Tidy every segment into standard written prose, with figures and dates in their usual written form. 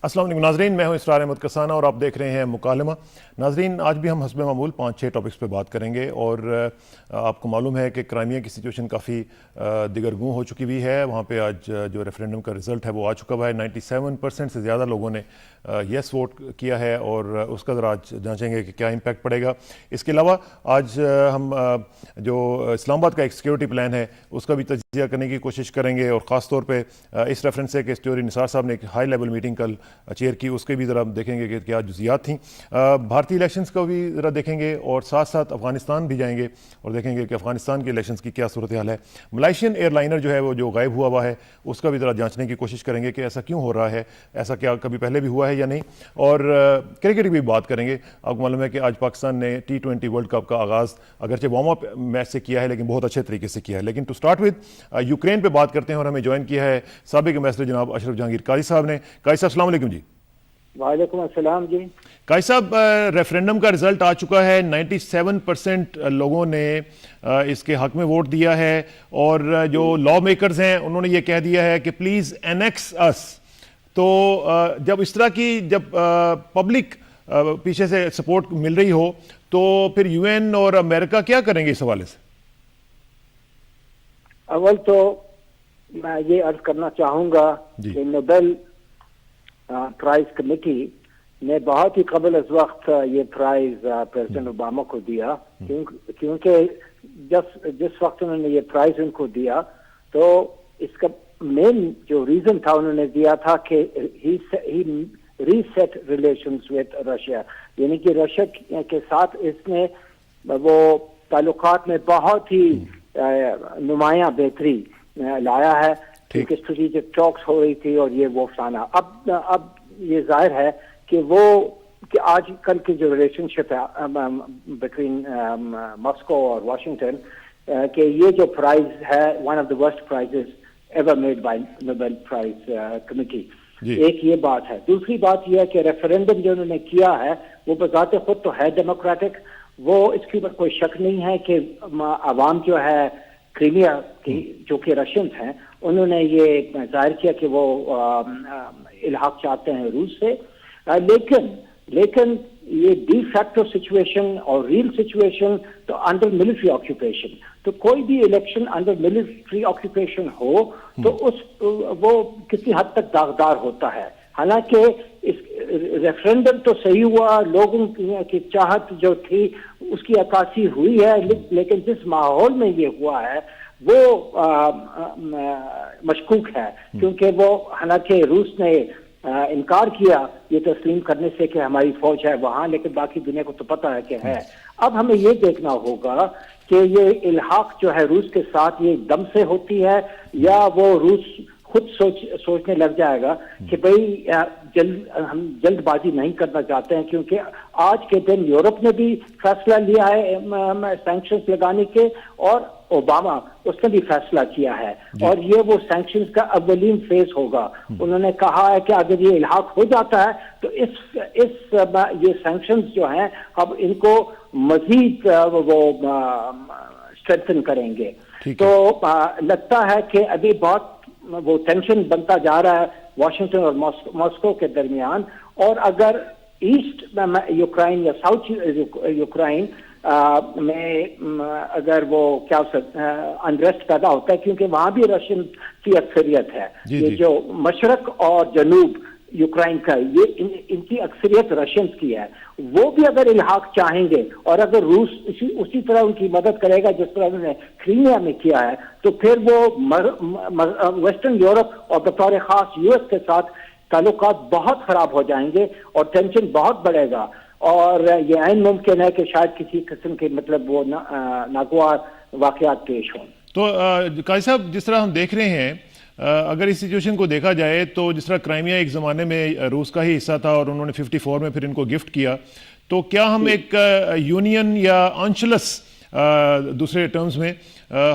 अस्सलाम वालेकुम नाज़रीन, मैं हूं इसरार अहमद कसाना और आप देख रहे हैं मुकालमा। नाज़रीन, आज भी हम हस्बे मामूल 5-6 टॉपिक्स पे बात करेंगे और आपको मालूम है कि क्राइमिया की सिचुएशन काफ़ी दिगरगूं हो चुकी हुई है। वहाँ पे आज जो रेफरेंडम का रिज़ल्ट है वो आ चुका हुआ है। 97% से ज़्यादा लोगों ने येस वोट किया है और उसका ज़रा आज जाँचेंगे कि क्या इम्पैक्ट पड़ेगा। इसके अलावा आज हम जो इस्लामाबाद का एक सिक्योरिटी प्लान है उसका भी तजिया करने की कोशिश करेंगे और ख़ास तौर पर इस रेफरेंस से कि स्टोरी निसार साहब ने एक हाई लेवल मीटिंग कल चेयर की, उसके भी ज़रा देखेंगे कि क्या जुजियात थी। भारतीय इलेक्शंस का भी ज़रा देखेंगे और साथ साथ अफगानिस्तान भी जाएंगे और देखेंगे कि अफगानिस्तान के इलेक्शंस की क्या सूरत हाल है। मलेशियन एयरलाइनर जो है वो जो गायब हुआ है उसका भी ज़रा जांचने की कोशिश करेंगे कि ऐसा क्यों हो रहा है, ऐसा क्या कभी पहले भी हुआ है या नहीं। और क्रिकेट की भी बात करेंगे। आपको मालूम है कि आज पाकिस्तान ने T20 वर्ल्ड कप का आगाज़ अगरचे वार्म अप मैच से किया है लेकिन बहुत अच्छे तरीके से किया है। लेकिन टू स्टार्ट विद यूक्रेन पे बात करते हैं और हमें ज्वाइन किया है साबिक एम्बेसडर जनाब अशरफ जहांगीर काजी साहब ने। काजी साहब अस्सलाम वालेकुम जी। वालेकुम अस्सलाम जी। काजी साहब, रेफरेंडम का रिजल्ट आ चुका है। 97% लोगों ने इसके हक में वोट दिया है और जो लॉ मेकर्स हैं उन्होंने ये कह दिया है कि प्लीज एनेक्स अस। तो जब इस तरह की पब्लिक पीछे से सपोर्ट मिल रही हो तो फिर यूएन और अमेरिका क्या करेंगे इस हवाले से? अव्वल तो मैं ये अर्ज करना चाहूंगा कि नोबेल प्राइज कमेटी ने बहुत ही कबल अज वक्त ये प्राइज प्रेसिडेंट ओबामा को दिया, क्योंकि जिस वक्त उन्होंने ये प्राइज उनको दिया तो इसका मेन जो रीजन था उन्होंने दिया था कि ही रीसेट रिलेशंस विद रशिया, यानी कि रशिया के साथ इसने वो ताल्लुकात में बहुत ही नुमाया बेहतरी लाया है, क्योंकि स्ट्रेटेजिक टॉक्स हो रही थी और ये वो फलाना। अब ये जाहिर है कि आजकल की जो रिलेशनशिप है बिटवीन मॉस्को और वाशिंगटन, कि ये जो प्राइज है one of the worst prizes ever made by Nobel prize committee. एक ये बात है। दूसरी बात यह है कि रेफरेंडम जो उन्होंने किया है वो बजाते खुद तो है डेमोक्रेटिक, वो इसके ऊपर कोई शक नहीं है कि अवाम जो है क्रीमिया की, जो कि रशियंस हैं, उन्होंने ये जाहिर किया कि वो इल्हाक चाहते हैं रूस से। लेकिन ये डी फैक्टो सिचुएशन और रियल सिचुएशन तो अंडर मिलिट्री ऑक्यूपेशन, तो कोई भी इलेक्शन अंडर मिलिट्री ऑक्यूपेशन हो तो वो किसी हद तक दागदार होता है। हालांकि इस रेफरेंडम तो सही हुआ, लोगों की चाहत जो थी उसकी अक्कासी हुई है, लेकिन जिस माहौल में ये हुआ है वो मशकूक है, क्योंकि वो हालांकि रूस ने इनकार किया ये तस्लीम करने से कि हमारी फौज है वहां, लेकिन बाकी दुनिया को तो पता है कि है। अब हमें ये देखना होगा कि ये इल्हाक जो है रूस के साथ ये दम से होती है या वो रूस खुद सोचने लग जाएगा कि भाई हम जल्दबाजी नहीं करना चाहते हैं, क्योंकि आज के दिन यूरोप ने भी फैसला लिया है सैंक्शंस लगाने के और ओबामा उसने भी फैसला किया है, और ये वो सैंक्शंस का अव्वलीन फेज होगा। उन्होंने कहा है कि अगर ये इल्हाक हो जाता है तो ये सैंक्शंस जो हैं अब इनको मजीद वो स्ट्रेंथन करेंगे। तो लगता है कि अभी बहुत वो टेंशन बनता जा रहा है वाशिंगटन और मॉस्को के दरमियान, और अगर ईस्ट यूक्रेन या साउथ यूक्रेन में अगर वो क्या अनरेस्ट पैदा होता है, क्योंकि वहां भी रशियन की अक्सरियत है, ये जो मशरक और जनूब यूक्रेन का ये इनकी अक्सरियत रशियंस की है, वो भी अगर इल्हाक चाहेंगे और अगर रूस उसी तरह उनकी मदद करेगा जिस तरह उन्होंने क्रीमिया में किया है, तो फिर वो वेस्टर्न यूरोप और बतौर खास यूएस के साथ ताल्लुकात बहुत खराब हो जाएंगे और टेंशन बहुत बढ़ेगा, और ये ऐन मुमकिन है कि शायद किसी किस्म के मतलब वो नागवार वाकयात पेश हों। तो काजी साहब, जिस तरह हम देख रहे हैं, अगर इस सिचुएशन को देखा जाए तो जिस तरह क्राइमिया एक ज़माने में रूस का ही हिस्सा था और उन्होंने 54 में फिर इनको गिफ्ट किया, तो क्या हम एक यूनियन या अंशलस दूसरे टर्म्स में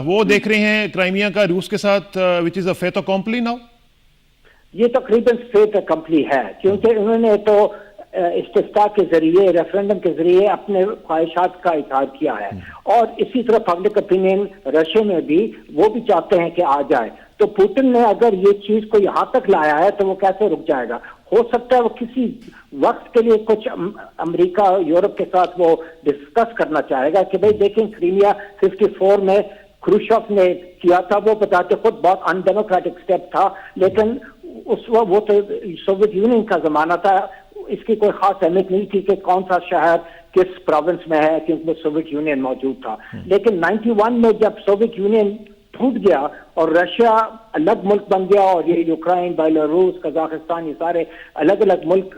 वो देख रहे हैं क्राइमिया का रूस के साथ, which is a fait accompli now? ये तकरीबन फेट अकम्प्ली है, क्योंकि उन्होंने तो इस्तिफ्ता के जरिए, रेफरेंडम के जरिए अपने ख्वाहिशात का इजहार किया है, और इसी तरह पब्लिक ओपिनियन रशिया में भी वो भी चाहते हैं कि आ जाए। तो पुतिन ने अगर ये चीज को यहाँ तक लाया है तो वो कैसे रुक जाएगा? हो सकता है वो किसी वक्त के लिए कुछ अमेरिका यूरोप के साथ वो डिस्कस करना चाहेगा कि भाई देखें, क्रीमिया 54 में क्रूशोव ने किया था, वो बताते खुद बहुत अनडेमोक्रेटिक स्टेप था, लेकिन उस वक्त वो तो सोवियत यूनियन का जमाना था, इसकी कोई खास अहमियत नहीं थी कि कौन सा शहर किस प्रोविंस में है, क्योंकि सोवियत यूनियन मौजूद था। लेकिन 91 में जब सोवियत यूनियन टूट गया और रशिया अलग मुल्क बन गया और ये यूक्रेन, बेलारूस, कजाकिस्तान, ये सारे अलग अलग मुल्क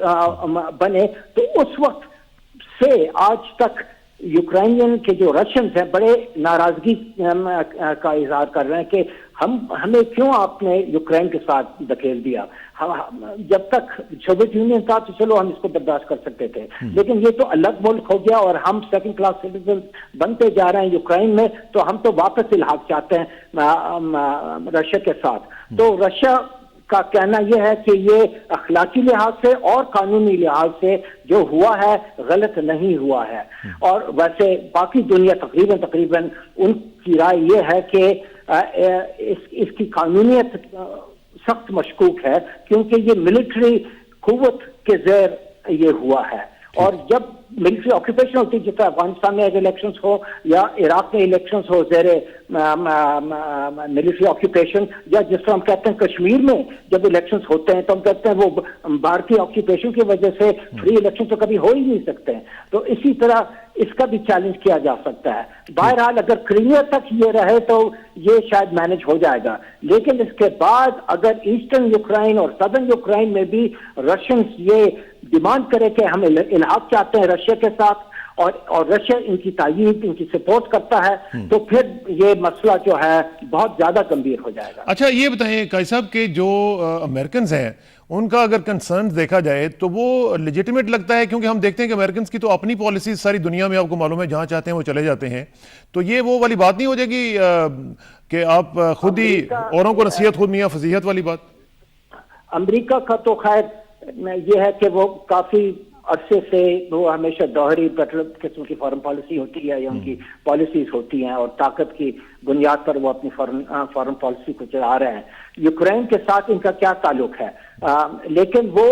बने, तो उस वक्त से आज तक यूक्रेनियन के जो रशियंस हैं बड़े नाराजगी का इजहार कर रहे हैं कि हमें क्यों आपने यूक्रेन के साथ धकेल दिया। जब तक सोवियत यूनियन था तो चलो हम इसको बर्दाश्त कर सकते थे, लेकिन ये तो अलग मुल्क हो गया और हम सेकंड क्लास सिटीजन बनते जा रहे हैं यूक्रेन में, तो हम तो वापस इल्हाक चाहते हैं रशिया के साथ। तो रशिया का कहना यह है कि ये अखलाकी लिहाज से और कानूनी लिहाज से जो हुआ है गलत नहीं हुआ है। और वैसे बाकी दुनिया तकरीबन उनकी राय ये है कि इसकी कानूनियत सख्त मशकूक है, क्योंकि ये मिलिट्री कुव्वत के ज़ेर ये हुआ है। और जब मिलिट्री ऑक्यूपेशन होती है, जिस अफगानिस्तान में इलेक्शंस हो या इराक में इलेक्शंस हो ज़ेरे मिलिट्री ऑक्यूपेशन, या जिस तरह हम कहते हैं कश्मीर में जब इलेक्शंस होते हैं तो हम कहते हैं वो भारतीय ऑक्यूपेशन की वजह से फ्री इलेक्शन तो कभी हो ही नहीं सकते हैं। तो इसी तरह इसका भी चैलेंज किया जा सकता है। बहरहाल अगर क्रीमिया तक ये रहे तो ये शायद मैनेज हो जाएगा, लेकिन इसके बाद अगर ईस्टर्न यूक्रेन और सदर्न यूक्रेन में भी रशियंस ये डिमांड करे कि हम इल्हाक चाहते हैं रशिया के साथ और रशिया इनकी तायीद, इनकी सपोर्ट करता है, तो फिर ये मसला जो है बहुत ज्यादा गंभीर हो जाएगा। अच्छा, ये बताएं काई साहब के जो अमेरिकन हैं उनका अगर कंसर्न देखा जाए तो वो लेजिटिमेट लगता है, क्योंकि हम देखते हैं कि अमेरिकन की तो अपनी पॉलिसीज सारी दुनिया में आपको मालूम है, जहां चाहते हैं वो चले जाते हैं। तो ये वो वाली बात नहीं हो जाएगी कि आप खुद ही औरों को नसीहत खुद मियां फजीहत वाली बात? अमेरिका का तो खैर ये है कि वो काफी अरसे से वो हमेशा दोहरी किस्म की फॉरेन पॉलिसी होती है या उनकी पॉलिसीज होती हैं और ताकत की बुनियाद पर वो अपनी फॉरेन पॉलिसी को चला रहे हैं। यूक्रेन के साथ इनका क्या ताल्लुक है, लेकिन वो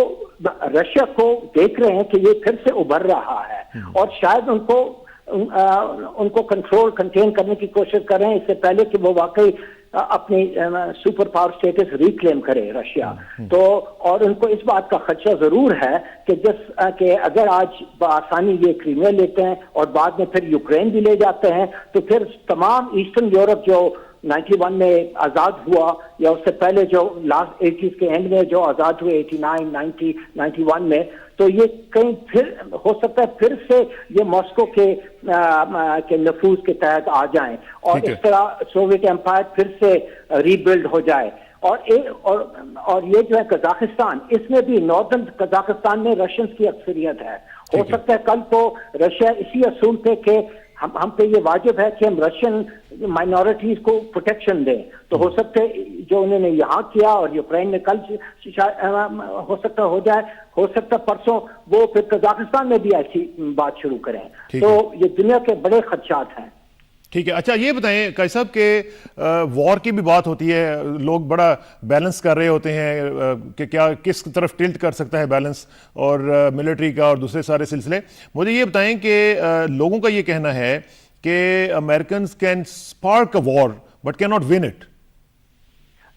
रशिया को देख रहे हैं कि ये फिर से उभर रहा है और शायद उनको कंटेन करने की कोशिश कर रहे हैं, इससे पहले कि वो वाकई अपनी सुपर पावर स्टेटस रिक्लेम करे रशिया। तो और उनको इस बात का खदशा जरूर है कि अगर आज आसानी ये क्रीमिया लेते हैं और बाद में फिर यूक्रेन भी ले जाते हैं, तो फिर तमाम ईस्टर्न यूरोप जो 91 में आजाद हुआ या उससे पहले जो लास्ट 80s के एंड में जो आजाद हुए 89, 90, 91 में, तो ये कहीं फिर हो सकता है फिर से ये मॉस्को के नफूज के तहत आ जाएं और इस तरह सोवियत एम्पायर फिर से रीबिल्ड हो जाए। और ये जो है कजाकिस्तान, इसमें भी नॉर्दर्न कजाकिस्तान में रशियंस की अक्सरियत है। हो सकता है कल को रशिया इसी असूल पे कि हम पे ये वाजिब है कि हम रशियन माइनॉरिटीज को प्रोटेक्शन दें, तो हो सकता है जो उन्होंने यहाँ किया और यूक्रेन में कल हो सकता हो जाए, हो सकता परसों वो फिर कजाकिस्तान में भी ऐसी बात शुरू करें। तो ये दुनिया के बड़े खदशात हैं। ठीक है। अच्छा, ये बताएं काई साहब के वॉर की भी बात होती है, लोग बड़ा बैलेंस कर रहे होते हैं कि क्या किस तरफ टिल्ट कर सकता है बैलेंस और मिलिट्री का और दूसरे सारे सिलसिले। मुझे ये बताएं कि लोगों का ये कहना है कि Americans can spark a war but can not win it.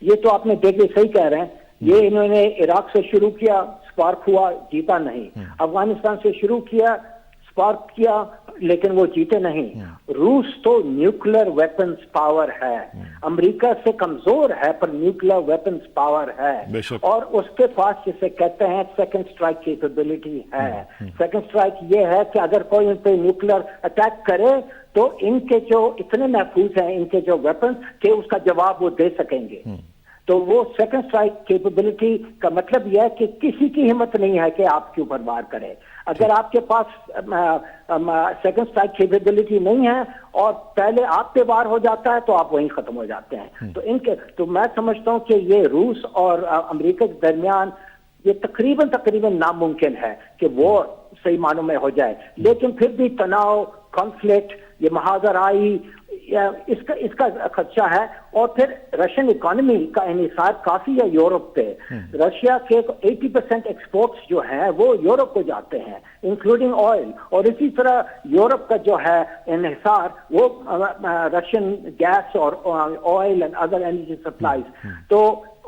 ये तो आपने देखिए सही कह रहे हैं, ये इन्होंने इराक से शुरू किया, स्पार्क हुआ, जीता नहीं। अफगानिस्तान से शुरू किया, स्पार्क किया, लेकिन वो जीते नहीं। रूस तो न्यूक्लियर वेपन्स पावर है, अमेरिका से कमजोर है पर न्यूक्लियर वेपन्स पावर है, और उसके पास जिसे कहते हैं सेकंड स्ट्राइक कैपेबिलिटी है। सेकंड स्ट्राइक ये है कि अगर कोई इन पे न्यूक्लियर अटैक करे तो इनके जो इतने महफूज हैं इनके जो वेपन्स के उसका जवाब वो दे सकेंगे। तो वो सेकंड स्ट्राइक कैपेबिलिटी का मतलब यह है कि किसी की हिम्मत नहीं है कि आपके ऊपर वार करे। अगर आपके पास सेकंड स्ट्राइक कैपेबिलिटी नहीं है और पहले आप पे वार हो जाता है तो आप वहीं खत्म हो जाते हैं। तो मैं समझता हूं कि ये रूस और अमेरिका के दरमियान ये तकरीबन नामुमकिन है कि वो सही मानों में हो जाए, लेकिन फिर भी तनाव, कॉन्फ्लिक्ट, ये महाजराई, इसका इसका खर्चा है। और फिर रशियन इकोनॉमी का इन्हिसार काफी है यूरोप पे। रशिया के 80% एक्सपोर्ट्स जो है वो यूरोप को जाते हैं, इंक्लूडिंग ऑयल। और इसी तरह यूरोप का जो है इन्हिसार वो रशियन गैस और oil and other energy supplies. तो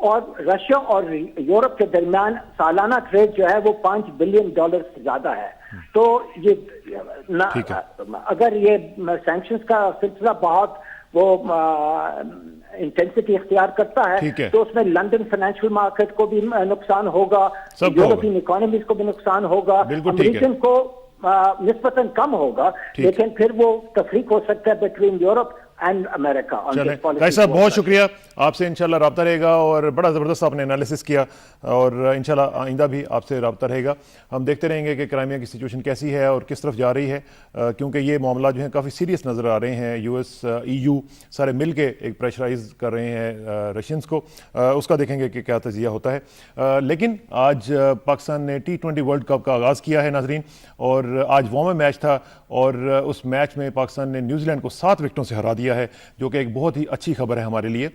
और रशिया और यूरोप के दरमियान सालाना ट्रेड जो है वो $5 बिलियन से ज्यादा है। तो ये अगर ये सैंक्शंस का सिलसिला बहुत वो इंटेंसिटी इख्तियार करता है तो उसमें लंदन फाइनेंशियल मार्केट को भी नुकसान होगा, यूरोपियन इकोनॉमीज को भी नुकसान होगा, अमेरिकन को निस्बतन कम होगा, लेकिन फिर वो तफरीक हो सकता है बिटवीन यूरोप एंड अमेरिका। भाई साहब बहुत शुक्रिया, आपसे इंशाल्लाह रब्ता रहेगा और बड़ा ज़बरदस्त आपने एनालिसिस किया और इंशाल्लाह आइंदा भी आपसे रब्ता रहेगा। हम देखते रहेंगे कि क्राइमिया की सिचुएशन कैसी है और किस तरफ जा रही है, क्योंकि ये मामला जो है काफ़ी सीरियस नज़र आ रहे हैं। US EU सारे मिल के एक प्रेशराइज कर रहे हैं रशियंस को, उसका देखेंगे कि क्या तजिया होता है। लेकिन आज पाकिस्तान ने T20 वर्ल्ड कप का आगाज़ किया है नाजरीन, और आज वॉर्म मैच था और उस मैच में पाकिस्तान ने न्यूजीलैंड को 7 विकेटों से हरा दिया है, जो कि एक बहुत ही अच्छी खबर है हमारे लिए।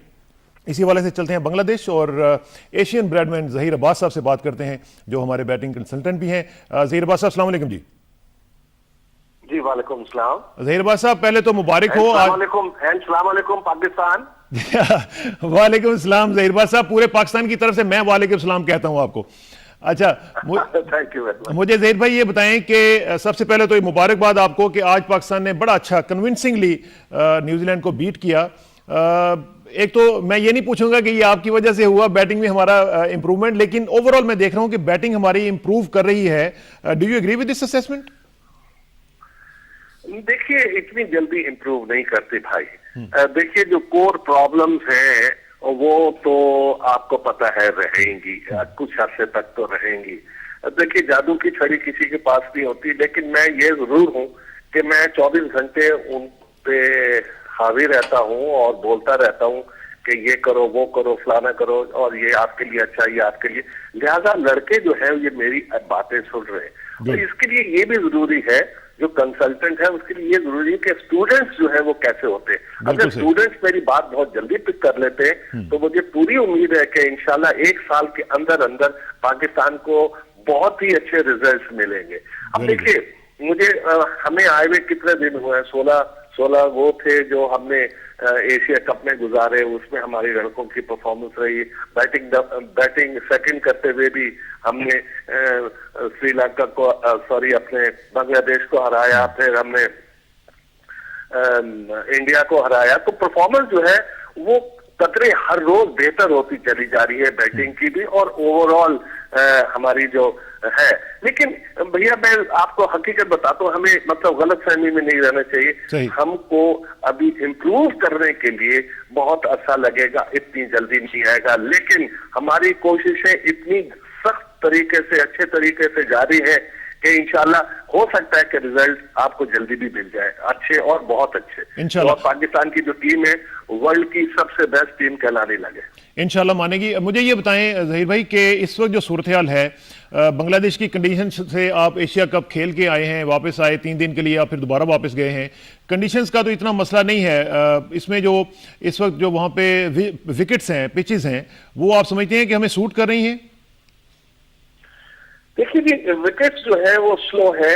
इसी वाले से चलते हैं बांग्लादेश और एशियन ब्रैडमैन ज़हीर अब्बास साहब से बात करते हैं, जो हमारे बैटिंग कंसल्टेंट भी हैं। ज़हीर अब्बास साहब अस्सलाम वालेकुम। जी वालेकुम सलाम। ज़हीर अब्बास साहब पहले तो मुबारक हो। वालेकुम पाकिस्तान। वालेकुम सलाम ज़हीर अब्बास साहब, पूरे पाकिस्तान की तरफ से मैं वालेकुम सलाम कहता हूं आपको। अच्छा थैंक यू वेरी मच। मुझे ज़हीर भाई ये बताएं कि सबसे पहले तो ये मुबारकबाद आपको कि आज पाकिस्तान ने बड़ा अच्छा कन्विंसिंगली न्यूजीलैंड को बीट किया। एक तो मैं ये नहीं पूछूंगा कि ये आपकी वजह से हुआ, बैटिंग में हमारा इंप्रूवमेंट, लेकिन ओवरऑल मैं देख रहा हूं कि बैटिंग हमारी इंप्रूव कर रही है। Do you agree with this assessment? देखिए इतनी जल्दी इंप्रूव नहीं करते भाई। देखिए जो कोर प्रॉब्लम्स हैं वो तो आपको पता है रहेंगी, कुछ अर्से तक तो रहेंगी। देखिए जादू की छड़ी किसी के पास नहीं होती, लेकिन मैं ये जरूर हूं कि मैं 24 घंटे उन पे हावी रहता हूं और बोलता रहता हूं कि ये करो वो करो फलाना करो और ये आपके लिए अच्छा, ये आपके लिए। लिहाजा लड़के जो है ये मेरी बातें सुन रहे हैं। तो इसके लिए ये भी जरूरी है, जो कंसल्टेंट है उसके लिए ये जरूरी है कि स्टूडेंट्स जो है वो कैसे होते हैं। अगर स्टूडेंट्स मेरी बात बहुत जल्दी पिक कर लेते हैं तो मुझे पूरी उम्मीद है कि इंशाल्लाह 1 साल के अंदर अंदर पाकिस्तान को बहुत ही अच्छे रिजल्ट्स मिलेंगे। अब देखिए मुझे हमें आए हुए कितने दिन हुए हैं, 16 वो थे जो हमने एशिया कप में गुजारे, उसमें हमारी लड़कों की परफॉर्मेंस रही। बैटिंग सेकंड करते हुए भी हमने श्रीलंका को अपने बांग्लादेश को हराया, फिर हमने इंडिया को हराया। तो परफॉर्मेंस जो है वो कतरे हर रोज बेहतर होती चली जा रही है, बैटिंग की भी और ओवरऑल हमारी जो है। लेकिन भैया मैं आपको हकीकत बताता हूँ, हमें मतलब गलत फहमी में नहीं रहना चाहिए। हमको अभी इम्प्रूव करने के लिए बहुत अच्छा लगेगा, इतनी जल्दी नहीं आएगा, लेकिन हमारी कोशिशें इतनी सख्त तरीके से अच्छे तरीके से जारी है कि इंशाल्लाह हो सकता है कि रिजल्ट आपको जल्दी भी मिल जाए, अच्छे और बहुत अच्छे। और पाकिस्तान की जो टीम है वर्ल्ड की सबसे बेस्ट टीम कहलाने लगे, इंशाल्लाह मानेगी। मुझे ये बताएं ज़हीर भाई कि इस वक्त जो सूरत हाल है, बांग्लादेश की कंडीशन से आप एशिया कप खेल के आए हैं, वापस आए 3 दिन के लिए, आप फिर दोबारा वापस गए हैं। कंडीशंस का तो इतना मसला नहीं है, इसमें जो इस वक्त जो वहाँ पे विकेट्स हैं, पिचेस हैं, वो आप समझते हैं कि हमें सूट कर रही हैं? देखिए जी विकेट्स जो है वो स्लो है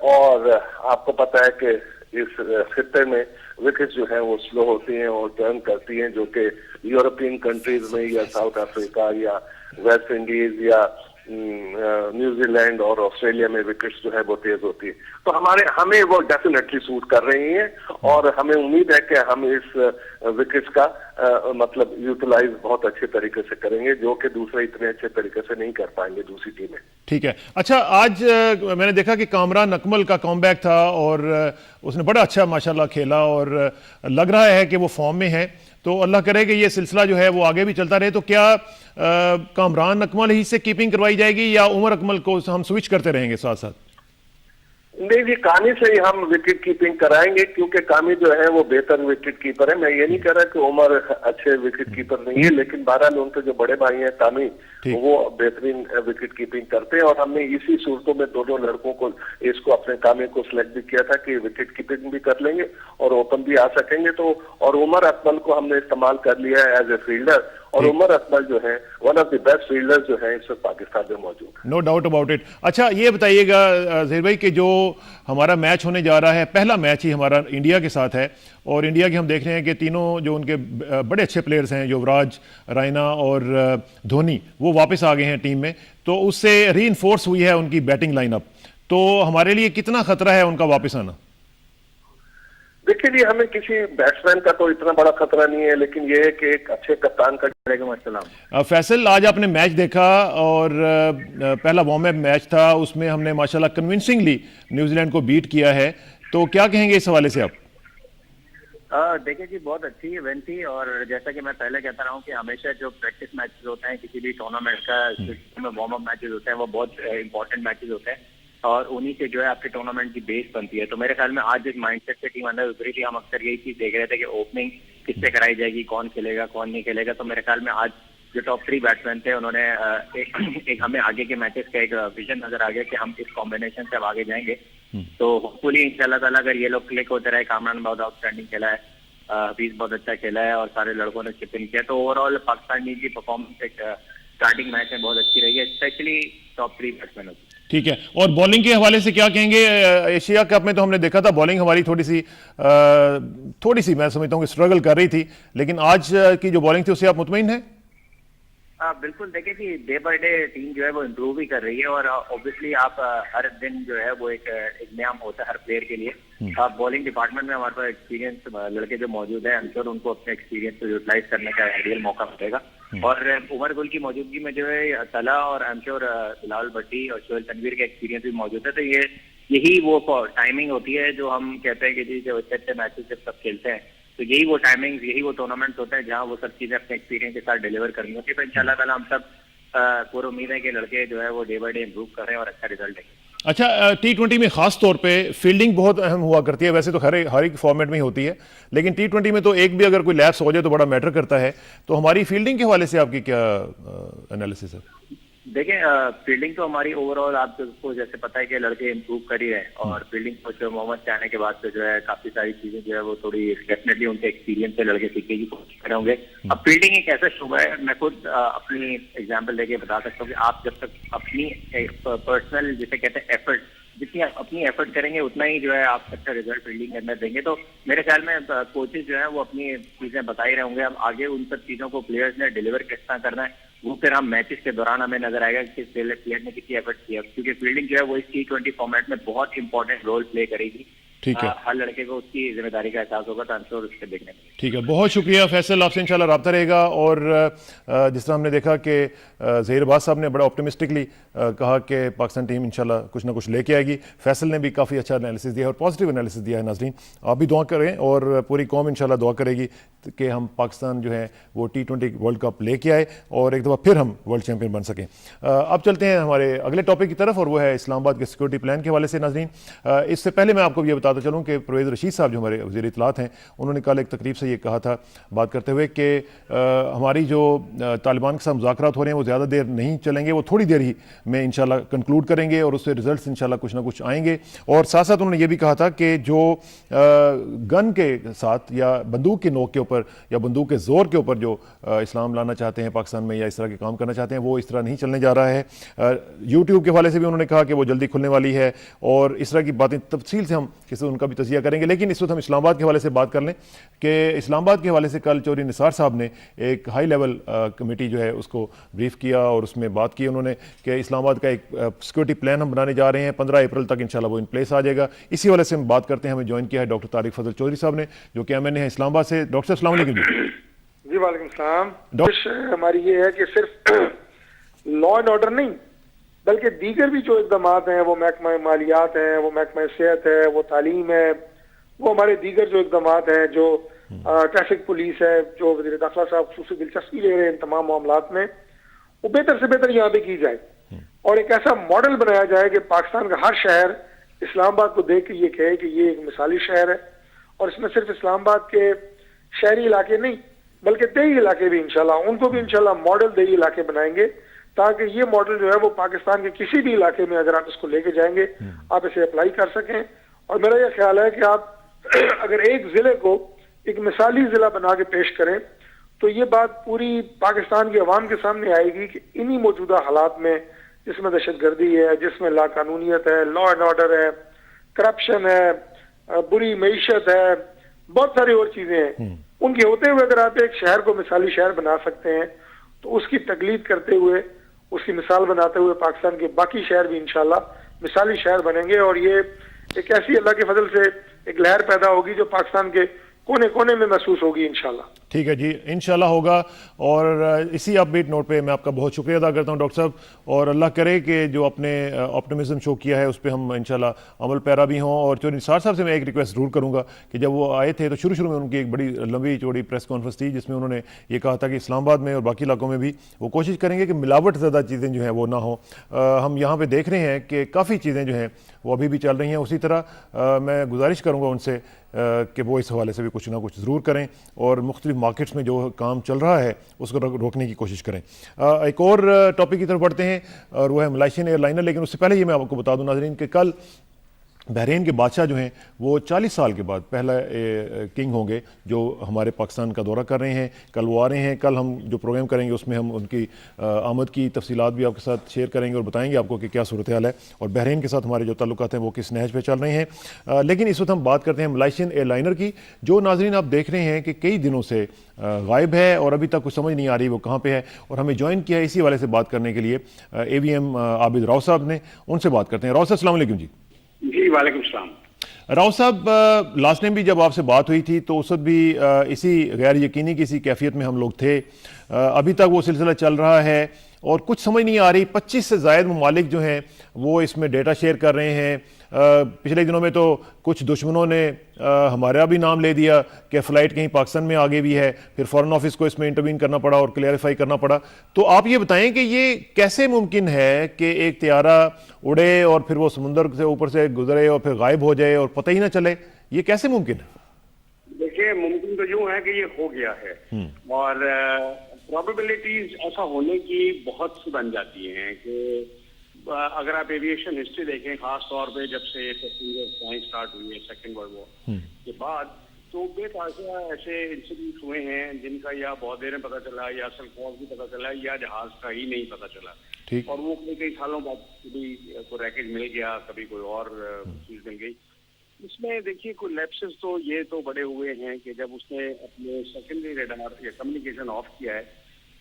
और आपको पता है कि इस खित्ते में विकेट्स जो है वो स्लो होती हैं और टर्न करती हैं, जो कि यूरोपियन कंट्रीज में या साउथ अफ्रीका या वेस्ट इंडीज या न्यूजीलैंड और ऑस्ट्रेलिया में विकेट्स जो है वो तेज होती है। तो हमें वो डेफिनेटली सूट कर रही हैं और हमें उम्मीद है कि हम इस विकेट्स का मतलब यूटिलाइज बहुत अच्छे तरीके से करेंगे, जो कि दूसरे इतने अच्छे तरीके से नहीं कर पाएंगे दूसरी टीमें। ठीक है। अच्छा आज मैंने देखा कि कामरान अकमल का कमबैक था और उसने बड़ा अच्छा माशाल्लाह खेला और लग रहा है कि वो फॉर्म में है। तो अल्लाह करे कि ये सिलसिला जो है वो आगे भी चलता रहे। तो क्या कामरान अकमल ही से कीपिंग करवाई जाएगी या उमर अकमल को हम स्विच करते रहेंगे साथ साथ? नहीं जी, कामी से ही हम विकेट कीपिंग कराएंगे, क्योंकि कामी जो है वो बेहतर विकेट कीपर है। मैं ये नहीं कह रहा कि उमर अच्छे विकेट कीपर नहीं है, लेकिन बहरहाल उनके जो बड़े भाई हैं कामी, वो बेहतरीन विकेट कीपिंग करते हैं। और हमने इसी सूरतों में दोनों लड़कों को, इसको अपने कामी को सिलेक्ट भी किया था कि विकेट कीपिंग भी कर लेंगे और ओपन भी आ सकेंगे। तो और उमर अकमल को हमने इस्तेमाल कर लिया है एज ए फील्डर, और उमर अकमल जो है one of the best fielders जो है इस वक्त पाकिस्तान में मौजूद है। No doubt about it. अच्छा, ये बताइएगा ज़हीर भाई कि जो हमारा मैच होने जा रहा है, पहला मैच ही हमारा इंडिया के साथ है, और इंडिया के हम देख रहे हैं कि तीनों जो उनके बड़े अच्छे प्लेयर्स हैं, युवराज, रैना और धोनी, वो वापस आ गए हैं टीम में, तो उससे रीइंफोर्स हुई है उनकी बैटिंग लाइनअप। तो हमारे लिए कितना खतरा है उनका वापस आना? देखिए जी, हमें किसी बैट्समैन का तो इतना बड़ा खतरा नहीं है, लेकिन ये है कि एक अच्छे कप्तान का फैसल, आज आपने मैच देखा और पहला वार्म अप मैच था, उसमें हमने माशाल्लाह कन्विंसिंगली न्यूजीलैंड को बीट किया है, तो क्या कहेंगे इस हवाले से आप? देखिए जी, बहुत अच्छी इवेंट थी, और जैसा कि मैं पहले कहता रहा हूँ कि हमेशा जो प्रैक्टिस मैचेस होते हैं किसी भी टूर्नामेंट का, में वार्म अप मैचेस होते हैं, वो बहुत इंपॉर्टेंट मैचेस होते हैं, और उन्हीं से जो है आपके टूर्नामेंट की बेस बनती है। तो मेरे ख्याल में आज जिस माइंडसेट से टीम अंदर उतरी थी, हम अक्सर यही चीज देख रहे थे कि ओपनिंग किससे कराई जाएगी, कौन खेलेगा कौन नहीं खेलेगा। तो मेरे ख्याल में आज जो टॉप 3 बैट्समैन थे, उन्होंने एक हमें आगे के मैचेस का एक विजन नजर आ गया कि हम इस कॉम्बिनेशन से अब आगे जाएंगे। तो होपफुली इंशाल्लाह ताला अगर ये लोग क्लिक होते रहे, कामरान बहुत आउटस्टैंडिंग खेला है, हफीज बहुत अच्छा खेला है, और सारे लड़कों ने चिप इन किया, तो ओवरऑल पाकिस्तान टीम की परफॉर्मेंस एक स्टार्टिंग मैच में बहुत अच्छी रही है, स्पेशली टॉप 3 बैट्समैनों की। ठीक है, और बॉलिंग के हवाले से क्या कहेंगे? एशिया कप में तो हमने देखा था बॉलिंग हमारी थोड़ी सी मैं समझता हूँ कि स्ट्रगल कर रही थी, लेकिन आज की जो बॉलिंग थी उससे आप मुतमईन हैं? बिल्कुल, देखिए कि डे बाय डे टीम जो है वो इम्प्रूव ही कर रही है, और ऑब्वियसली आप हर दिन जो है वो एक एग्जाम होता है हर प्लेयर के लिए। बॉलिंग डिपार्टमेंट में हमारे पास एक्सपीरियंस लड़के जो मौजूद है, अंशुर उनको अपने एक्सपीरियंस को यूटिलाइज करने का आइडियल मौका मिलेगा। और उमर गुल की मौजूदगी में जो है तला और अंशुर, बिलावल भट्टी और शोएल तनवीर का एक्सपीरियंस भी मौजूद है। तो यही वो टाइमिंग होती है जो हम कहते हैं कि जी जब अच्छे मैचेस जब सब खेलते हैं, तो यही वो टाइमिंग, यही वो टूर्नामेंट होता है जहां वो सब चीजें अपने एक्सपीरियंस के साथ डिलीवर करनी होती है। तो इंशाल्लाह ताला हम सब पूरी उम्मीद है कि लड़के जो है वो डे बाय डे इम्प्रूव कर रहे हैं और अच्छा रिजल्ट देंगे। अच्छा, T20 में खास तौर पे फील्डिंग बहुत अहम हुआ करती है, वैसे तो हर एक फॉर्मेट में ही होती है, लेकिन T20 में तो एक भी अगर कोई लैप्स हो जाए तो बड़ा मैटर करता है। तो हमारी फील्डिंग के हवाले से आपकी क्या एनालिसिस है? देखिए, फील्डिंग तो हमारी ओवरऑल आपको जैसे पता है कि लड़के इम्प्रूव कर ही रहे हैं, और फील्डिंग कोच मोहम्मद के आने के बाद से जो है काफी सारी चीजें जो है वो थोड़ी डेफिनेटली उनके एक्सपीरियंस से लड़के सीखने की कोशिश कर रहे होंगे। अब फील्डिंग एक ऐसा शुबा है, मैं खुद अपनी एग्जाम्पल देके बता सकता हूँ कि आप जब तक अपनी पर्सनल जिसे कहते हैं एफर्ट, जितनी आप अपनी एफर्ट करेंगे उतना ही जो है आप अच्छा रिजल्ट फील्डिंग के अंदर देंगे। तो मेरे ख्याल में कोचेज जो है वो अपनी चीजें बता ही रहे होंगे। अब आगे उन सब चीजों को प्लेयर्स ने डिलीवर किस तरह करना है, वो फिर हम मैचेस के दौरान हमें नजर आएगा कि किस प्लेयर ने कितनी एफर्ट किया, क्योंकि फील्डिंग जो है वो इस T20 फॉर्मेट में बहुत इंपॉर्टेंट रोल प्ले करेगी। ठीक है, हर लड़के को उसकी जिम्मेदारी का एहसास होगा, तो अंशुर उसके देखने में। ठीक है, बहुत शुक्रिया फैसल, आपसे इंशाल्लाह रब्ता रहेगा। और जिस तरह हमने देखा कि ज़हीर अब्बास साहब ने बड़ा ऑप्टिमिस्टिकली कहा कि पाकिस्तान टीम इंशाल्लाह कुछ ना कुछ लेके आएगी। फैसल ने भी काफ़ी अच्छा एनालिसिस दिया है और पॉजिटिव एनालिसिस दिया है। नाजरीन, आप भी दुआ करें और पूरी कौम इंशाल्लाह दुआ करेगी कि हम पाकिस्तान जो है वो T20 वर्ल्ड कप लेके आए और एक दफ़ा फिर हम वर्ल्ड चैम्पियन बन सकें। अब चलते हैं हमारे अगले टॉपिक की तरफ, और वो है इस्लामाबाद के सिक्योरिटी प्लान के हवाले से। नाजरीन, इससे पहले मैं आपको ये बताता चलूँ कि परवेज़ रशीद साहब जो हमारे वज़ीर इत्तलात हैं, उन्होंने कल एक तकरीब से ये कहा था, बात करते हुए कि हमारी जो तालिबान के साथ मुज़ाकरात हो रहे हैं वो ज़्यादा देर नहीं चलेंगे, वो थोड़ी देर ही में इंशाल्लाह कंक्लूड करेंगे और उससे रिजल्ट्स इंशाल्लाह कुछ ना कुछ आएंगे। और साथ साथ उन्होंने ये भी कहा था कि जो गन के साथ या बंदूक के नोक के ऊपर या बंदूक के ज़ोर के ऊपर जो इस्लाम लाना चाहते हैं पाकिस्तान में या इस तरह के काम करना चाहते हैं, वो इस तरह नहीं चलने जा रहा है। यूट्यूब के हवाले से भी उन्होंने कहा कि वो जल्दी खुलने वाली है, और इस तरह की बातें तफसील से हम किसी उनका भी तजिया करेंगे। लेकिन इस वक्त हम इस्लामाबाद के हवाले से बात कर लें कि इस्लामाबाद के हवाले से कल चौधरी निसार साहब ने एक हाई लेवल कमेटी जो है उसको ब्रीफ किया और उसमें बात की उन्होंने कि इस्लामाबाद का एक सिक्योरिटी प्लान हम बनाने जा रहे हैं, 15 अप्रैल तक इंशाल्लाह वो इन प्लेस आ जाएगा। इसी हवाले से हम बात करते हैं। हमें ज्वाइन किया है डॉक्टर तारिक फजल चौधरी साहब ने, जो कि MNA है इस्लामाबाद से। डॉक्टर साहब अस्सलाम वालेकुम। जी वालेकुम सलाम। हमारी ये है कि सिर्फ लॉ एंड ऑर्डर नहीं, बल्कि दीगर भी जो इक़दामात हैं, वो महकमा मालियात है, वो महकमा सेहत है, वो तालीम है, वो हमारे दीगर जो इक़दामात हैं, जो ट्रैफिक पुलिस है, जो वज़ीर दाखिला साहब खुसूसी दिलचस्पी ले रहे हैं इन तमाम मामलात में, वो बेहतर से बेहतर यहाँ पे की जाए और एक ऐसा मॉडल बनाया जाए कि पाकिस्तान का हर शहर इस्लामाबाद को देख के ये कहे कि ये एक मिसाली शहर है। और इसमें सिर्फ इस्लामाबाद के शहरी इलाके नहीं बल्कि देही इलाके भी इंशाल्लाह, उनको भी इंशाल्लाह मॉडल देही इलाके बनाएंगे, ताकि ये मॉडल जो है वो पाकिस्तान के किसी भी इलाके में अगर आप इसको लेके जाएंगे आप इसे अप्लाई कर सकें। और मेरा ये ख्याल है कि आप अगर एक जिले को एक मिसाली जिला बना के पेश करें तो ये बात पूरी पाकिस्तान की अवाम के सामने आएगी कि इन्हीं मौजूदा हालात में, जिसमें दहशतगर्दी है, जिसमें लाकानूनियत है, लॉ एंड ऑर्डर है, करप्शन है, बुरी मईशत है, बहुत सारी और चीजें हैं, उनके होते हुए अगर आप एक शहर को मिसाली शहर बना सकते हैं तो उसकी तकलीद करते हुए, उसकी मिसाल बनाते हुए पाकिस्तान के बाकी शहर भी इंशाल्लाह मिसाली शहर बनेंगे। और ये एक ऐसी अल्लाह के फजल से एक लहर पैदा होगी जो पाकिस्तान के कोने कोने में महसूस होगी इंशाल्लाह। ठीक है जी, इंशाल्लाह होगा। और इसी अपबीट नोट पे मैं आपका बहुत शुक्रिया अदा करता हूं डॉक्टर साहब, और अल्लाह करे कि जो आपने ऑप्टिमिज्म शो किया है उस पर हम इंशाल्लाह अमल पैरा भी हों। और जो निसार साहब से मैं एक रिक्वेस्ट ज़रूर करूंगा कि जब वो आए थे तो शुरू में उनकी एक बड़ी लंबी चौड़ी प्रेस कॉन्फ्रेंस थी जिसमें उन्होंने ये कहा था कि इस्लामाबाद में और बाकी इलाकों में भी वो कोशिश करेंगे कि मिलावट ज़्यादा चीज़ें जो हैं वो ना हो। हम यहाँ पर देख रहे हैं कि काफ़ी चीज़ें जो हैं वो अभी भी चल रही हैं। उसी तरह मैं गुजारिश करूँगा उनसे कि वो इस हवाले से भी कुछ ना कुछ ज़रूर करें और मुख्तलिफ मार्केट्स में जो काम चल रहा है उसको रोकने की कोशिश करें। एक और टॉपिक की तरफ बढ़ते हैं और वो है मलेशियन एयरलाइनर। लेकिन उससे पहले ये मैं आपको बता दूं नाज़रीन कि कल बहरीन के बादशाह जो हैं वो 40 साल के बाद पहला किंग होंगे जो हमारे पाकिस्तान का दौरा कर रहे हैं। कल वो आ रहे हैं। कल हम जो प्रोग्राम करेंगे उसमें हम उनकी आमद की तफसीलात भी आपके साथ शेयर करेंगे और बताएंगे आपको कि क्या सूरत हाल है और बहरीन के साथ हमारे जो ताल्लुकात हैं वो किस नहज पे चल रहे हैं। लेकिन इस वक्त हम बात करते हैं मलेशियन एयरलाइनर की, जो नाज़रीन आप देख रहे हैं कि कई दिनों से गायब है और अभी तक कुछ समझ नहीं आ रही वो कहाँ पे है। और हमें ज्वाइन किया है इसी वाले से बात करने के लिए AVM आबिद राव साहब ने। उनसे बात करते हैं। राव साहब अस्सलाम वालेकुम जी। जी वालेकुम सलाम। राव साहब, लास्ट टाइम भी जब आपसे बात हुई थी तो उस वक्त भी इसी गैर यकीनी की इसी कैफियत में हम लोग थे। अभी तक वो सिलसिला चल रहा है और कुछ समझ नहीं आ रही। 25 से ज़ायद ममालिक जो हैं वो इसमें डेटा शेयर कर रहे हैं। पिछले दिनों में तो कुछ दुश्मनों ने हमारा भी नाम ले दिया कि फ़्लाइट कहीं पाकिस्तान में आगे भी है, फिर फ़ॉरेन ऑफिस को इसमें इंटरवीन करना पड़ा और क्लियरिफाई करना पड़ा। तो आप ये बताएं कि ये कैसे मुमकिन है कि एक त्यारा उड़े और फिर वो समुंदर से ऊपर से गुजरे और फिर गायब हो जाए और पता ही ना चले, ये कैसे मुमकिन है? देखिए, मुमकिन तो यूं है कि ये हो गया है और प्रोबेबिलिटीज ऐसा होने की बहुत सी बन जाती हैं कि अगर आप एविएशन हिस्ट्री देखें, खास तौर पे जब से पैसेंजर फ्लाइंग स्टार्ट हुई है सेकेंड वर्ल्ड वॉर के बाद, तो बेतहाशा ऐसे इंसिडेंट हुए हैं जिनका या बहुत देर में पता चला या असल कॉज भी पता चला या जहाज का ही नहीं पता चला। और वो कई सालों बाद कभी कोई रैकेज मिल गया, कभी कोई और चीज मिल गई। इसमें देखिए कोई लैप्सेस तो ये तो बड़े हुए हैं कि जब उसने अपने सेकेंडरी रेडार या कम्युनिकेशन ऑफ किया है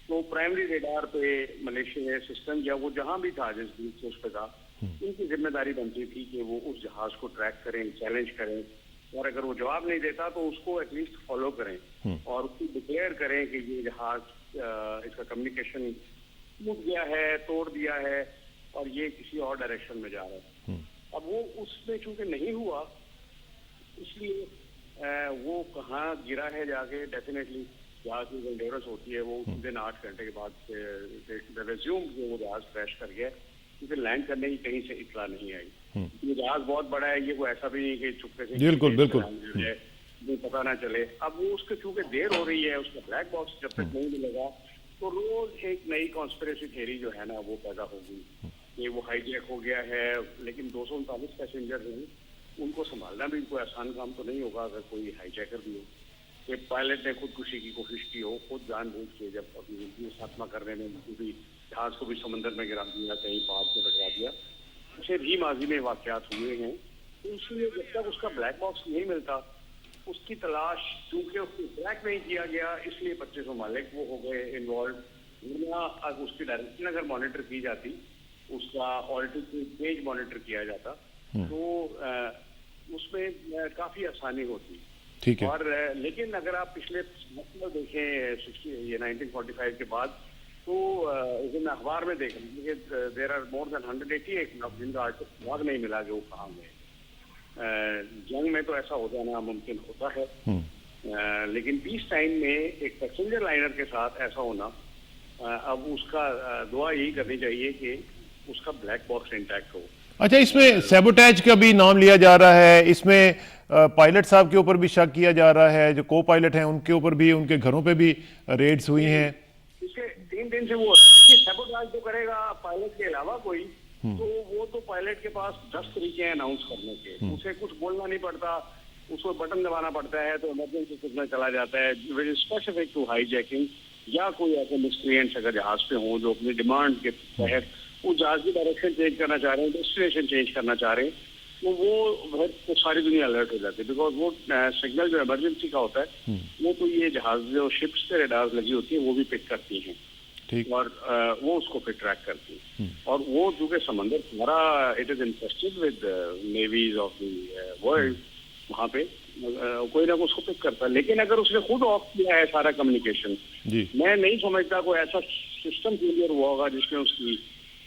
तो प्राइमरी रेडार पे मलेशिया सिस्टम या वो जहां भी था जिस बीच से उस पे था, उनकी जिम्मेदारी बनती थी कि वो उस जहाज को ट्रैक करें, चैलेंज करें और अगर वो जवाब नहीं देता तो उसको एटलीस्ट फॉलो करें और उसको डिक्लेयर करें कि ये जहाज इसका कम्युनिकेशन टूट गया है, तोड़ दिया है और ये किसी और डायरेक्शन में जा रहा है। अब वो उसमें चूंकि नहीं हुआ इसलिए वो कहाँ गिरा है जाके डेफिनेटली जहाज की डेंजरस होती है वो उस दिन 8 घंटे के बाद रेज्यूम वो जहाज क्रैश कर गया क्योंकि लैंड करने की कहीं से इतला नहीं आई। ये जहाज बहुत बड़ा है, ये कोई ऐसा भी नहीं कि चुपके से बिल्कुल पता ना चले। अब वो उसके चूंकि देर हो रही है, उसका ब्लैक बॉक्स जब तक नहीं मिलेगा तो रोज एक नई कॉन्स्पिरेसी थ्योरी जो है ना वो पैदा होगी कि वो हाईजैक हो गया है। लेकिन 239 पैसेंजर हैं, उनको संभालना भी कोई आसान काम तो नहीं होगा अगर कोई हाईजैकर भी हो। कि पायलट ने खुदकुशी की कोशिश की हो, खुद जानबूझ के जब अपनी खात्मा करने में भी जहाज को भी समंदर में गिरा दिया, कहीं पहाड़ से टकरा दिया, उसे भी माजी में वाकयात हुए हैं। तो इसलिए जब तक उसका ब्लैक बॉक्स नहीं मिलता उसकी तलाश, चूंकि उसको ट्रैक नहीं किया गया इसलिए 25 ममालिक वो हो गए इन्वॉल्व। उसकी डायरेक्शन अगर मॉनिटर की जाती, उसका ऑल्टीट्यूड पेज मॉनिटर किया जाता तो उसमें काफी आसानी होती। ठीक है। और लेकिन अगर आप पिछले मतलब देखें 1945 के बाद तो अखबार में देखें देर आर मोर देन 188 जिनका आर्टिस्ट भाग नहीं मिला कि वो कहाँ गए। जंग में तो ऐसा हो जाना मुमकिन होता है लेकिन पीस टाइम में एक पैसेंजर लाइनर के साथ ऐसा होना, अब उसका दुआ यही करनी चाहिए कि उसका ब्लैक बॉक्स इंटैक्ट हो अच्छा, इसमें सैबोटेज का भी नाम लिया जा रहा है, इसमें पायलट साहब के ऊपर भी शक किया जा रहा है, जो को पायलट हैं उनके ऊपर भी, उनके घरों पे भी रेड्स हुई हैं। पिछले 3 दिन से वो हो रहा है। देखिए, सैबोटेज तो करेगा पायलट के अलावा कोई, तो वो तो पायलट के पास 10 तरीके हैं अनाउंस करने के। उसे कुछ बोलना नहीं पड़ता, उसको बटन दबाना पड़ता है तो इमरजेंसी सिग्नल चला जाता है, स्पेसिफिक टू हाईजैकिंग, या कोई ऐसे मिसक्रिएंट्स अगर जहाज पे हों जो अपनी डिमांड के तहत वो जहाज की डायरेक्शन चेंज करना चाह रहे हैं, डेस्टिनेशन चेंज करना चाह रहे हैं, तो वो तो सारी दुनिया अलर्ट हो जाती है। बिकॉज वो सिग्नल जो इमरजेंसी का होता है वो तो ये जहाज जो शिप्स पे रडार्स लगी होती है वो भी पिक करती हैं, ठीक, और वो उसको फिर ट्रैक करती है। और वो चूंकि समंदर हमारा it is infested with navies of the world, वहाँ पे कोई ना कोई उसको पिक करता है। लेकिन अगर उसने खुद ऑफ किया है सारा कम्युनिकेशन, मैं नहीं समझता कोई ऐसा सिस्टम फेलियर हुआ होगा जिसमें उसकी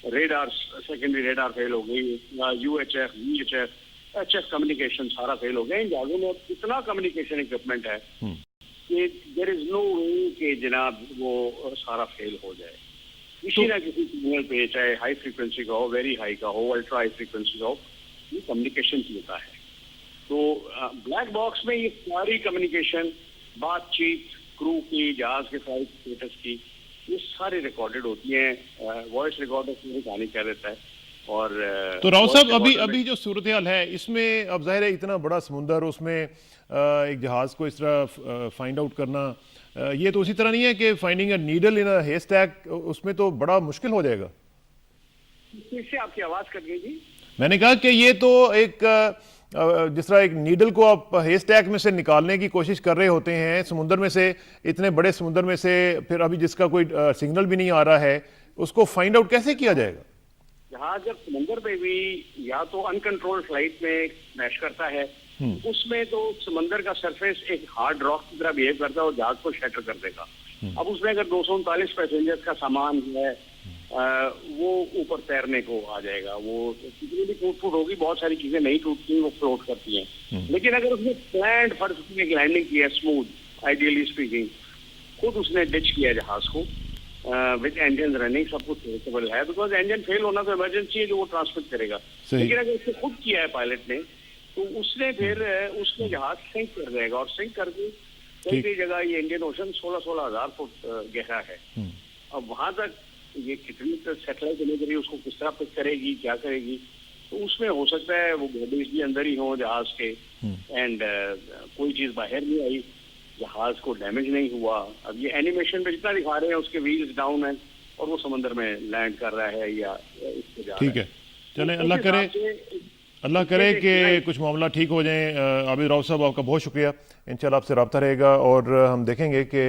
रेडार, सेकेंडरी रेडार फेल हो गई, UHF, VHF, HF कम्युनिकेशन सारा फेल हो गया। इन जहाजों में इतना कम्युनिकेशन इक्विपमेंट है कि देयर इज नो वे कि जनाब वो सारा फेल हो जाए। किसी ना किसी सिग्नल पे, चाहे हाई फ्रीक्वेंसी का हो, वेरी हाई का हो, अल्ट्रा हाई फ्रीक्वेंसी का हो, ये कम्युनिकेशन होता है। तो ब्लैक बॉक्स में ये सारी कम्युनिकेशन, बातचीत, क्रू की, जहाज के फ्लाइट स्टेटस की, ये सारी रिकॉर्डेड होती हैं। वॉइस रिकॉर्डर पूरी कहानी कह देता है। और तो राव साहब, अभी जो सूरत हाल है इसमें, अब जाहिर है इतना बड़ा समुंदर, उसमें एक जहाज को इस तरह फाइंड आउट करना, ये तो उसी तरह नहीं है कि फाइंडिंग अ नीडल इन अ हेस्टैक, उसमें तो बड़ा मुश्किल हो जाएगा। फिर से आपकी आवाज कट गई थी। मैंने कहा कि ये तो एक जिस तरह एक नीडल को आप हेस्टैक में से निकालने की कोशिश कर रहे होते हैं समुंदर में से, इतने बड़े समुंदर में से, फिर अभी जिसका कोई सिग्नल भी नहीं आ रहा है, उसको फाइंड आउट कैसे किया जाएगा? जहाज जब समुंदर पे भी या तो अनकंट्रोल्ड फ्लाइट में क्रैश करता है, उसमें तो समंदर का सरफेस एक हार्ड रॉक की तरह बिहेव करता है और जहाज को शैटर कर देगा। अब उसमें अगर 239 पैसेंजर्स का सामान है, वो ऊपर तैरने को आ जाएगा। वो कितनी भी टूट फूट होगी, बहुत सारी चीजें नहीं टूटती, वो फ्लोट करती हैं। लेकिन अगर उसने प्लान्ड फर्स्ट एक लैंडिंग की है, स्मूथ आइडियली स्पीकिंग, खुद उसने डिच किया जहाज को विद इंजन रनिंग, सब कुछ पॉसिबल है, बिकॉज इंजन फेल होना तो इमरजेंसी है जो वो ट्रांसमिट करेगा। लेकिन अगर उसने खुद किया है पायलट ने, तो उसने फिर उसने जहाज सिंक कर जाएगा, और सिंक करके कई जगह ये इंडियन ओशन 16,000 फुट गहरा है। अब वहां तक ये कितनी सैटेलाइट इमेजरी उसको किस तरह पिक करेगी, क्या करेगी, तो उसमें हो सकता है वो बॉडीज भी अंदर ही हो जहाज के, एंड कोई चीज बाहर नहीं आई, जहाज को डैमेज नहीं हुआ। अब ये एनिमेशन पे जितना दिखा रहे हैं उसके व्हील्स डाउन है और वो समंदर में लैंड कर रहा है या इस पे जा रहा है। ठीक है, चलें, अल्लाह करे कि कुछ मामला ठीक हो जाएं। आबिद राव साहब, आपका बहुत शुक्रिया। इंशाल्लाह आपसे रब्ता रहेगा और हम देखेंगे कि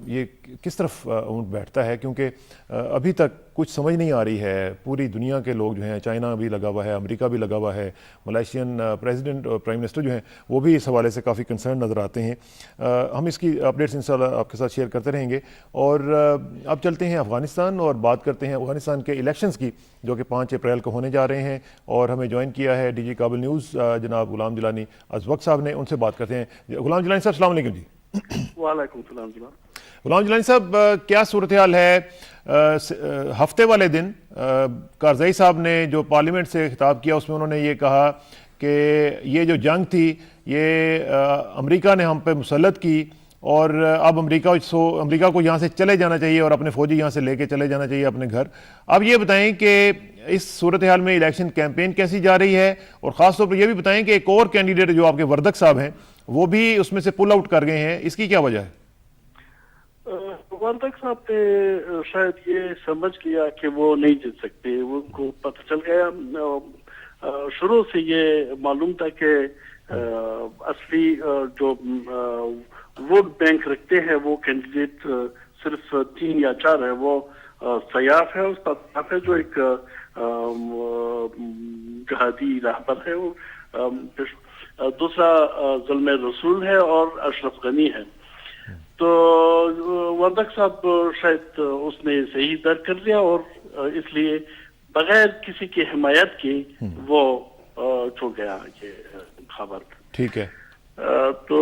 ये किस तरफ ऊँट बैठता है, क्योंकि अभी तक कुछ समझ नहीं आ रही है। पूरी दुनिया के लोग जो हैं, चाइना भी लगा हुआ है, अमेरिका भी लगा हुआ है, मलेशियन प्रेसिडेंट और प्राइम मिनिस्टर जो हैं वो भी इस हवाले से काफ़ी कंसर्न नज़र आते हैं। हम इसकी अपडेट्स इंशाल्लाह आपके साथ शेयर करते रहेंगे। और अब चलते हैं अफ़गानिस्तान और बात करते हैं अफ़गानिस्तान के इलेक्शंस की, जो कि 5 अप्रैल को होने जा रहे हैं। और हमें ज्वाइन किया है DG काबुल न्यूज़ जनाब गुलाम जिलानी अज़वक़ साहब ने। उनसे बात करते हैं। गुलाम जिलानी साहब, अस्सलाम वालेकुम जी। वालेकुम सलाम जनाब। गुलाम जिलानी साहब, क्या सूरत हाल है? हफ्ते वाले दिन कारज़ई साहब ने जो पार्लियामेंट से खिताब किया, उसमें उन्होंने ये कहा कि ये जो जंग थी ये अमेरिका ने हम पे मुसल्लत की, और अब अमेरिका को यहाँ से चले जाना चाहिए और अपने फौजी यहाँ से लेके चले जाना चाहिए अपने घर। अब ये बताएं कि इस सूरत हाल में इलेक्शन कैंपेन कैसी जा रही है, और ख़ास तौर पर यह भी बताएं कि एक और कैंडिडेट जो आपके वर्दक साहब हैं वो भी उसमें से पुल आउट कर गए हैं, इसकी क्या वजह है? वर्दक साहब ने शायद ये समझ लिया कि वो नहीं जीत सकते। उनको पता चल गया, शुरू से ये मालूम था कि असली जो वोट बैंक रखते हैं वो कैंडिडेट सिर्फ 3 या 4 है। वो सयाफ है, उसका सयाफ है जो एक जहादी राहबर है, वो दूसरा ज़ुल्म रसूल है और अशरफ गनी है। तो वर्दक साहब शायद उसने सही दर्ज कर लिया और इसलिए बगैर किसी की हिमायत के वो छोड़ गया ये खबर। ठीक है, तो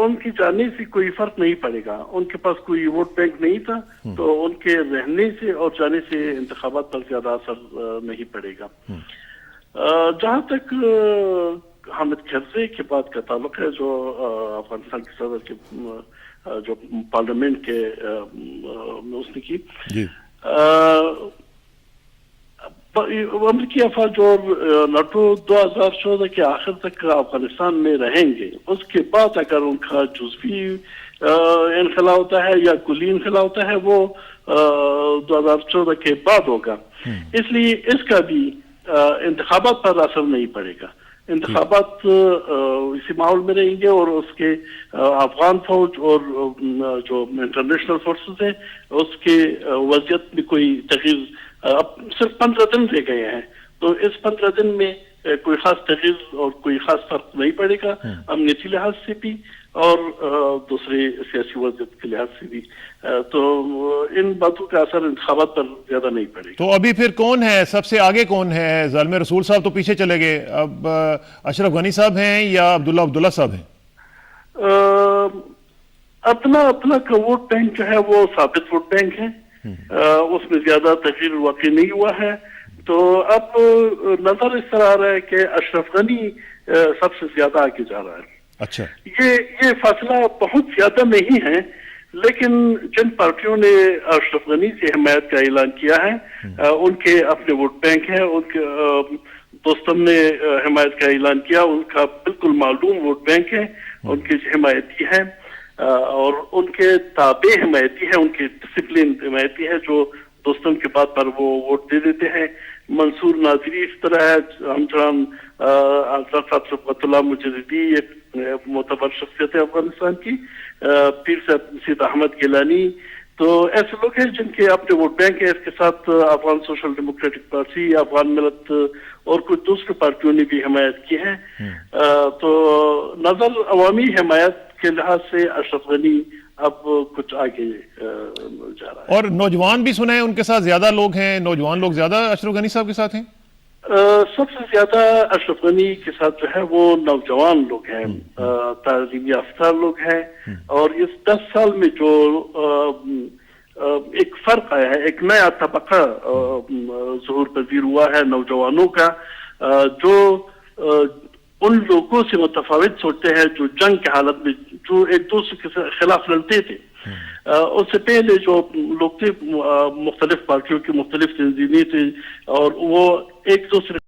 उनकी जाने से कोई फर्क नहीं पड़ेगा। उनके पास कोई वोट बैंक नहीं था, तो उनके रहने से और जाने से इंतखाबात पर ज्यादा असर नहीं पड़ेगा। जहाँ तक हामिद करज़ई की बात का ताल्लुक है, जो अफगानिस्तान के सदर के जो पार्लियामेंट के उसने की, अमरीकी अफवाज और नाटो 2014 के आखिर तक अफगानिस्तान में रहेंगे। उसके बाद अगर उनका जुज़वी इनखला होता है या कुली इनखला होता है, वो 2014 के बाद होगा। इसलिए इसका भी इंतखाबात पर असर नहीं पड़ेगा। इंतखाबात इसी माहौल में रहेंगे और उसके अफगान फौज और जो इंटरनेशनल फोर्सेस है उसके वज़ियत में कोई तगीर, अब सिर्फ 15 दिन रह गए हैं, तो इस 15 दिन में कोई खास तगीर और कोई खास फर्क नहीं पड़ेगा, अमनीती लिहाज से भी और दूसरे सियासी वज़ियत के लिहाज से भी। तो इन बातों का असर इंतखाबात पर ज्यादा नहीं पड़ेगा। तो अभी फिर कौन है सबसे आगे, कौन है? ज़ालिम रसूल साहब तो पीछे चले गए, अब अशरफ गनी साहब हैं या अब्दुल्ला साहब हैं? अपना का वोट बैंक जो है वो साबित वोट बैंक है, उसमें ज्यादा तगीर वाकई नहीं हुआ है। तो अब नजर इस तरह आ रहा है कि अशरफ गनी सबसे ज्यादा आगे जा रहा है। अच्छा, ये फासला बहुत ज्यादा नहीं है, लेकिन जिन पार्टियों ने अशरफ गनी से हिमायत का ऐलान किया है, उनके अपने वोट बैंक हैं। उनके दोस्तम ने हिमायत का ऐलान किया, उनका बिल्कुल मालूम वोट बैंक है, उनके हिमायती हैं और उनके ताबे हिमायती है, उनके डिसिप्लिन हिमायती है, जो दोस्तम के बाद पर वो वोट दे देते हैं। मंसूर नाजरी इस तरह है, हमचरान मुजद्दी एक मोतबर शख्सियत है अफगानिस्तान की, पीर साहब नसीर अहमद गिलानी, तो ऐसे लोग हैं जिनके अपने वोट बैंक है। इसके साथ Afghan social democratic party, Afghan मिलत और कुछ दूसरी पार्टियों ने भी हिमायत की है। तो नजर अवामी हिमायत के लिहाज से अशरफ गनी अब कुछ आगे जा रहा है। और नौजवान भी सुना है उनके साथ ज्यादा लोग हैं, नौजवान लोग ज्यादा अशरफ गनी साहब के साथ हैं? सबसे ज्यादा अशरफ गनी के साथ जो है वो नौजवान लोग हैं, तालीम याफ्ता लोग हैं। और इस 10 साल में जो एक फर्क आया है, एक नया तबका ज़ुहूर पजीर हुआ है नौजवानों का, जो उन लोगों से मुतफावित सोचते हैं जो जंग की हालत में जो एक दूसरे के खिलाफ लड़ते थे। उससे पहले जो लोग थे मुख्तलिफ पार्टियों की मुख्तलिफ तंजीमें थी और वो एक दूसरे